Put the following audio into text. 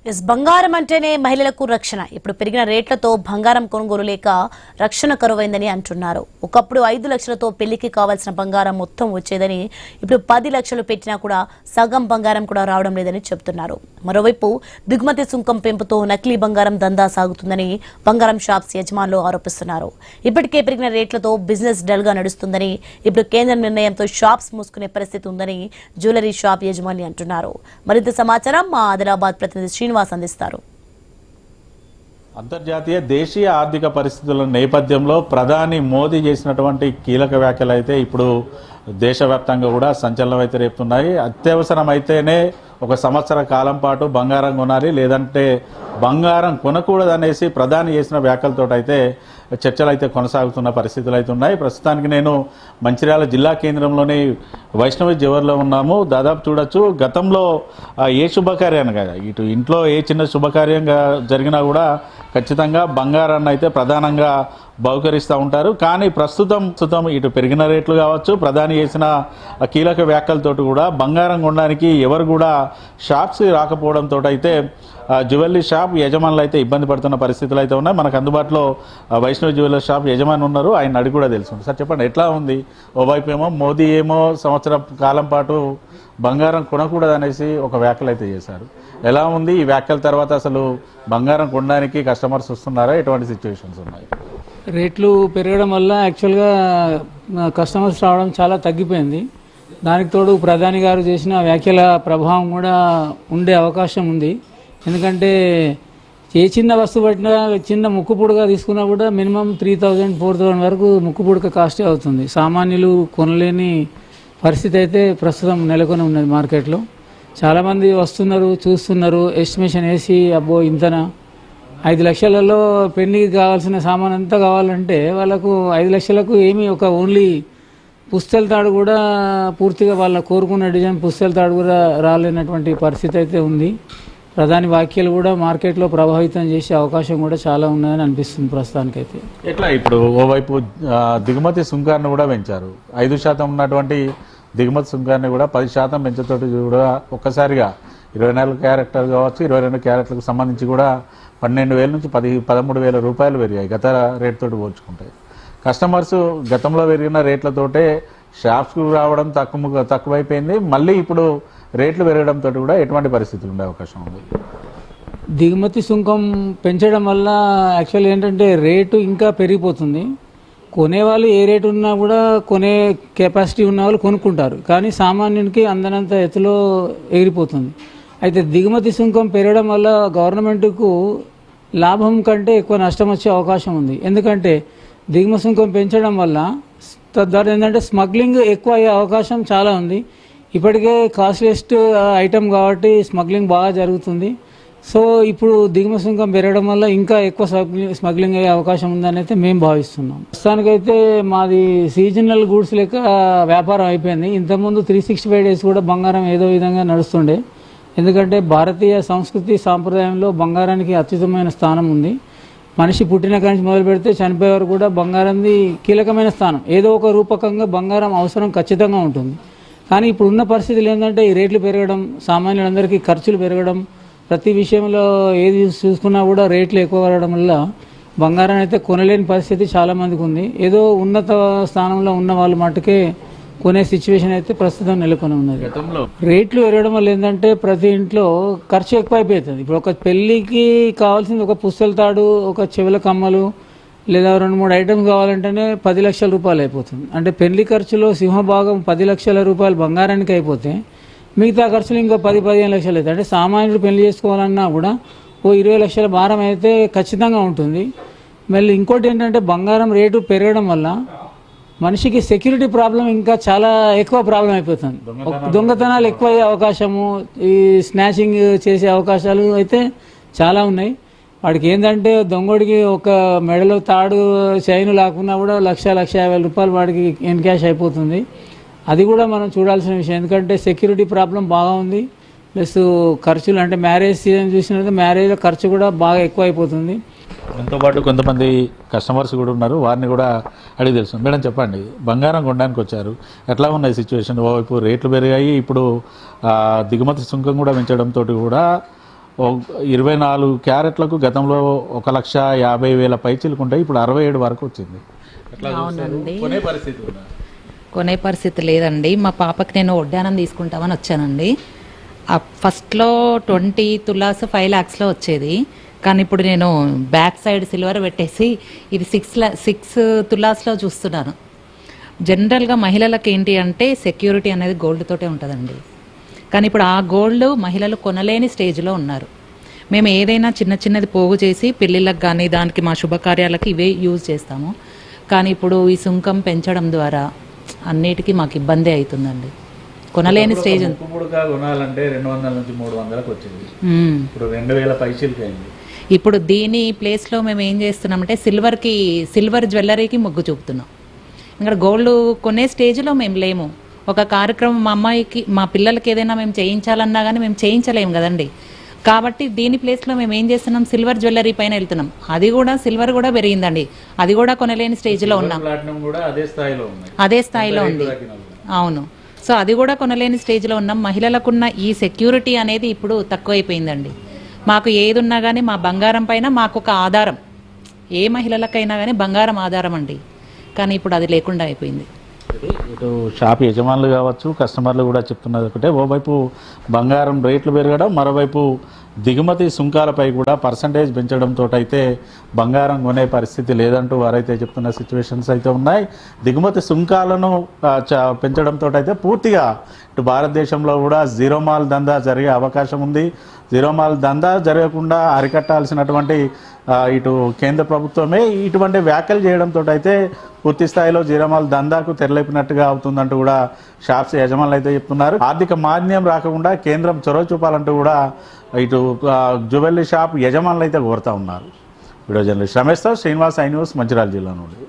బంగారం అంటేనే మహిళలకు రక్షణ. ఇప్పుడు పెరిగిన రేట్లతో బంగారం కొనుగోలు లేక రక్షణ కరువైందని అంటున్నారు. ఒకప్పుడు 5 లక్షలతో పెళ్లికి కావాల్సిన బంగారం మొత్తం వచ్చేదని, ఇప్పుడు 10 లక్షలు పెట్టినా కూడా సగం బంగారం కూడా రావడం లేదని చెబుతున్నారు. మరోవైపు దిగుమతి సుంకం పెంపుతో నకిలీ బంగారం దందా సాగుతుందని బంగారం షాప్స్ యజమానులు ఆరోపిస్తున్నారు. ఇప్పటికే పెరిగిన రేట్లతో బిజినెస్ డల్ గా నడుస్తుందని, ఇప్పుడు కేంద్ర నిర్ణయంతో షాప్స్ మూసుకునే పరిస్థితి ఉందని జ్యువెలరీ షాప్ యజమాని అంటున్నారు. మరింత సమాచారం మా ఆదిలాబాద్ ప్రతినిధి శ్రీనివాస్ అందిస్తారు. అంతర్జాతీయ దేశీయ ఆర్థిక పరిస్థితుల నేపథ్యంలో ప్రధాని మోదీ చేసినటువంటి కీలక వ్యాఖ్యలు అయితే ఇప్పుడు దేశవ్యాప్తంగా కూడా సంచలనం అయితే రేపుతున్నాయి. అత్యవసరమైతేనే ఒక సంవత్సర కాలం పాటు బంగారం కొనాలి, లేదంటే బంగారం కొనకూడదనేసి ప్రధాని చేసిన వ్యాఖ్యలతో అయితే చర్చలు అయితే కొనసాగుతున్న పరిస్థితులు అయితే ఉన్నాయి. ప్రస్తుతానికి నేను మంచిర్యాల జిల్లా కేంద్రంలోని వైష్ణవి జ్యువెలర్లో ఉన్నాము. దాదాపు చూడొచ్చు, గతంలో ఏ శుభకార్యాన్ని కదా, ఇటు ఇంట్లో ఏ చిన్న శుభకార్యంగా జరిగినా కూడా ఖచ్చితంగా బంగారాన్ని అయితే ప్రధానంగా బహుకరిస్తూ ఉంటారు. కానీ ప్రస్తుతం ఇటు పెరిగిన రేట్లు కావచ్చు, ప్రధాని చేసిన కీలక వ్యాఖ్యలతోటి కూడా బంగారం కొనడానికి ఎవరు కూడా షాప్స్ రాకపోవడంతో అయితే జ్యువెలరీ షాప్ యజమానులు అయితే ఇబ్బంది పడుతున్న పరిస్థితులు అయితే ఉన్నాయి. మనకు అందుబాటులో వైష్ణవి జ్యువెలరీ షాప్ యజమాని ఉన్నారు, ఆయన అడిగి కూడా తెలుసు. సార్ చెప్పండి, ఎట్లా ఉంది? ఓవైపు ఏమో మోదీ ఏమో సంవత్సరం కాలం పాటు బంగారం కొనకూడదు అనేసి ఒక వ్యాఖ్యలు అయితే చేశారు. ఎలా ఉంది ఈ వ్యాఖ్యల తర్వాత? అసలు బంగారం కొనడానికి కస్టమర్స్ వస్తున్నారా? ఎటువంటి సిచ్యువేషన్స్ ఉన్నాయి? రేట్లు పెరగడం వల్ల యాక్చువల్గా కస్టమర్స్ రావడం చాలా తగ్గిపోయింది. దానికి తోడు ప్రధాని గారు చేసిన వ్యాఖ్యల ప్రభావం కూడా ఉండే అవకాశం ఉంది. ఎందుకంటే ఏ చిన్న వస్తువు పట్టినా, చిన్న ముక్కు పుడక తీసుకున్నా కూడా మినిమం 3000 4000 వరకు ముక్కు పుడక కాస్టే అవుతుంది. సామాన్యులు కొనలేని పరిస్థితి అయితే ప్రస్తుతం నెలకొని ఉన్నది మార్కెట్లో. చాలామంది వస్తున్నారు, చూస్తున్నారు, ఎస్టిమేషన్ వేసి అబ్బో ఇంతనా 5 లక్షలలో పెళ్లికి కావాల్సిన సామాన్ అంతా కావాలంటే వాళ్ళకు 5 లక్షలకు ఏమీ ఒక ఓన్లీ పుస్తెల తాడు కూడా పూర్తిగా వాళ్ళ కోరుకున్న డిజైన్ పుస్తెల తాడు కూడా రాలేనటువంటి పరిస్థితి అయితే ఉంది. ప్రధాని వ్యాఖ్యలు కూడా మార్కెట్లో ప్రభావితం చేసే అవకాశం కూడా చాలా ఉన్నదని అనిపిస్తుంది ప్రస్తుతానికైతే. ఎట్లా ఇప్పుడు ఓవైపు దిగుమతి సుంకాన్ని కూడా పెంచారు. 5% ఉన్నటువంటి దిగుమతి సుంకాన్ని కూడా 10% పెంచతోటి కూడా ఒక్కసారిగా 24 క్యారెక్టర్ కావచ్చు, 22 క్యారెక్టర్లకు సంబంధించి కూడా 12,000 నుంచి 13,000 రూపాయలు పెరిగాయి గత రేట్ తోటి పోల్చుకుంటాయి. కస్టమర్స్ గతంలో పెరిగిన రేట్లతోటే షాప్స్కు రావడం తక్కువైపోయింది. మళ్ళీ ఇప్పుడు రేట్లు పెరగడంతో కూడా ఎటువంటి పరిస్థితులు ఉండే అవకాశం ఉంది? దిగుమతి సుంకం పెంచడం వల్ల యాక్చువల్ ఏంటంటే రేటు ఇంకా పెరిగిపోతుంది. కొనేవాళ్ళు ఏ రేటు ఉన్నా కూడా కొనే కెపాసిటీ ఉన్న వాళ్ళు కొనుక్కుంటారు, కానీ సామాన్యునికి అందనంత ఎత్తులో ఎగిరిపోతుంది. అయితే దిగుమతి సుంకం పెరగడం వల్ల గవర్నమెంట్కు లాభం కంటే ఎక్కువ నష్టం వచ్చే అవకాశం ఉంది. ఎందుకంటే దిగుమతి సుంకం పెంచడం వల్ల తద్వారా ఏంటంటే స్మగ్లింగ్ ఎక్కువ అయ్యే అవకాశం చాలా ఉంది. ఇప్పటికే కాస్ట్లీయెస్ట్ ఐటమ్ కాబట్టి స్మగ్లింగ్ బాగా జరుగుతుంది. సో ఇప్పుడు దిగుమతి సుంకం పెరగడం వల్ల ఇంకా ఎక్కువ స్మగ్లింగ్ అయ్యే అవకాశం ఉందని అయితే మేము భావిస్తున్నాం. ప్రస్తుతానికైతే మాది సీజనల్ గూడ్స్ లెక్క వ్యాపారం అయిపోయింది. ఇంతకుముందు 365 డేస్ కూడా బంగారం ఏదో విధంగా నడుస్తుండే. ఎందుకంటే భారతీయ సంస్కృతి సాంప్రదాయంలో బంగారానికి అత్యుత్తమైన స్థానం ఉంది. మనిషి పుట్టిన కాడి నుంచి మొదలు పెడితే చనిపోయే వరకు కూడా బంగారంది కీలకమైన స్థానం. ఏదో ఒక రూపకంగా బంగారం అవసరం ఖచ్చితంగా ఉంటుంది. కానీ ఇప్పుడు ఉన్న పరిస్థితులు ఏంటంటే ఈ రేట్లు పెరగడం, సామాన్యులందరికీ ఖర్చులు పెరగడం, ప్రతి విషయంలో ఏది చూసుకున్నా కూడా రేట్లు ఎక్కువ పడడం వల్ల బంగారం అయితే కొనలేని పరిస్థితి చాలామందికి ఉంది. ఏదో ఉన్నత స్థానంలో ఉన్న వాళ్ళు మట్టుకే కొనే సిచ్యువేషన్ అయితే ప్రస్తుతం నెలకొని ఉన్నది. రేట్లు పెరగడం వల్ల ఏంటంటే ప్రతి ఇంట్లో ఖర్చు ఎక్కువ అయిపోతుంది. ఇప్పుడు ఒక పెళ్ళికి కావాల్సింది ఒక పుస్తల తాడు, ఒక చెవుల కమ్మలు, లేదా 2-3 ఐటమ్స్ కావాలంటేనే 10 లక్షల రూపాయలు అయిపోతుంది. అంటే పెళ్లి ఖర్చులో సింహభాగం 10 లక్షల రూపాయలు బంగారానికి అయిపోతే మిగతా ఖర్చులు ఇంకో 10-15 లక్షలు అవుతాయి. అంటే సామాన్యుడు పెళ్లి చేసుకోవాలన్నా కూడా ఓ 20 లక్షల భారం అయితే ఖచ్చితంగా ఉంటుంది. మళ్ళీ ఇంకోటి ఏంటంటే బంగారం రేటు పెరగడం వల్ల మనిషికి సెక్యూరిటీ ప్రాబ్లం ఇంకా చాలా ఎక్కువ ప్రాబ్లం అయిపోతుంది. దొంగతనాలు ఎక్కువ అయ్యే అవకాశము, ఈ స్నాచింగ్ చేసే అవకాశాలు అయితే చాలా ఉన్నాయి. వాడికి ఏంటంటే దొంగడికి ఒక మెడలో తాడు చైన్ లాక్కున్నా కూడా 1,50,000 రూపాయలు వాడికి ఎన్ క్యాష్ అయిపోతుంది. అది కూడా మనం చూడాల్సిన విషయం. ఎందుకంటే సెక్యూరిటీ ప్రాబ్లం బాగా ఉంది. ప్లస్ ఖర్చులు అంటే మ్యారేజ్ సీజన్ చూసినట్టు మ్యారేజ్లో ఖర్చు కూడా బాగా ఎక్కువ అయిపోతుంది. దాంతోపాటు కొంతమంది కస్టమర్స్ కూడా ఉన్నారు, వారిని కూడా అడిగి తెలుసు. మేడం చెప్పండి, బంగారం కొనడానికి వచ్చారు, ఎట్లా ఉన్నాయి సిచ్యువేషన్? ఓవైపు రేట్లు పెరిగాయి, ఇప్పుడు దిగుమతి సుంకం కూడా పెంచడంతో కూడా 24 క్యారెట్లకు గతంలో 1,50,000 పైచిలుకుంటాయి, ఇప్పుడు 67 వరకు వచ్చింది. అవునండి. కొనే పరిస్థితి ఉందా? కొనే పరిస్థితి లేదండి. మా పాపకి నేను వడ్డానం తీసుకుంటామని వచ్చానండి. ఫస్ట్లో 20 తులాస్ 5 lakhsలో వచ్చేది, కానీ ఇప్పుడు నేను బ్యాక్ సైడ్ సిల్వర్ పెట్టేసి ఇది 6 తులాస్లో చూస్తున్నాను. జనరల్గా మహిళలకు ఏంటి అంటే సెక్యూరిటీ అనేది గోల్డ్ తోటే ఉంటుందండి, కానీ ఇప్పుడు ఆ గోల్డ్ మహిళలు కొనలేని స్టేజ్లో ఉన్నారు. మేము ఏదైనా చిన్న చిన్నది పోగు చేసి పెళ్ళిళ్ళకి కానీ దానికి మా శుభకార్యాలకి ఇవే యూజ్ చేస్తాము, కానీ ఇప్పుడు ఈ సుంకం పెంచడం ద్వారా అన్నిటికీ మాకు ఇబ్బంది అవుతుందండి. కొనలేని స్టేజ్ ఉంది. ముక్కుముడుగా కొనాలంటే 200 నుంచి 300లకు వచ్చింది, ఇప్పుడు 2000 పైచిలకి అయింది. ఇప్పుడు దీని ప్లేస్లో మేము ఏం చేస్తున్నామంటే సిల్వర్ జ్యువెలరీకి మొగ్గు చూపుతున్నాం. ఇక్కడ గోల్డ్ కొనే స్టేజ్లో మేము లేము. ఒక కార్యక్రమం మా అమ్మాయికి మా పిల్లలకి ఏదైనా మేము చేయించాలన్నా కానీ మేము చేయించలేము కదండి. కాబట్టి దీని ప్లేస్లో మేము ఏం చేస్తున్నాం, సిల్వర్ జ్యువెలరీ పైన వెళ్తున్నాం. అది కూడా సిల్వర్ కూడా పెరిగిందండి, అది కూడా కొనలేని స్టేజ్లో ఉన్నాం. అదే స్థాయిలో ఉంది. అవును, సో అది కూడా కొనలేని స్టేజ్లో ఉన్నాం. మహిళలకున్న ఈ సెక్యూరిటీ అనేది ఇప్పుడు తక్కువైపోయిందండి. మాకు ఏది ఉన్నా కానీ మా బంగారం పైన మాకు ఒక ఆధారం, ఏ మహిళలకైనా కానీ బంగారం ఆధారం అండి, కానీ ఇప్పుడు అది లేకుండా అయిపోయింది. ఇటు షాప్ యజమానులు కావచ్చు, కస్టమర్లు కూడా చెప్తున్నది ఒకటే, ఓవైపు బంగారం రేట్లు పెరగడం, మరోవైపు దిగుమతి సుంకాలపై కూడా పర్సంటేజ్ పెంచడంతో అయితే బంగారం కొనే పరిస్థితి లేదంటూ వారైతే చెప్తున్న సిచ్యువేషన్స్ అయితే ఉన్నాయి. దిగుమతి సుంకాలను పెంచడంతో అయితే పూర్తిగా ఇటు భారతదేశంలో కూడా జీరో మాల్ దందా జరిగే అవకాశం ఉంది. జీరో మాల్ దందా జరగకుండా అరికట్టాల్సినటువంటి ఇటు కేంద్ర ప్రభుత్వమే ఇటువంటి వ్యాఖ్యలు చేయడంతో అయితే పూర్తి స్థాయిలో జీరో మాల్ దందాకు తెరలేపినట్టుగా అవుతుందంటూ కూడా షాప్స్ యజమానులు అయితే చెప్తున్నారు. ఆర్థిక మాంద్యం రాకుండా కేంద్రం చొరవ చూపాలంటూ కూడా ఇటు జ్యువెలరీ షాప్ యజమానులు అయితే కోరుతా ఉన్నారు. వీడియో జర్నలిస్ట్ రమేష్తో శ్రీనివాస్, ఐ న్యూస్, మంచిర్యాల జిల్లా నుండి.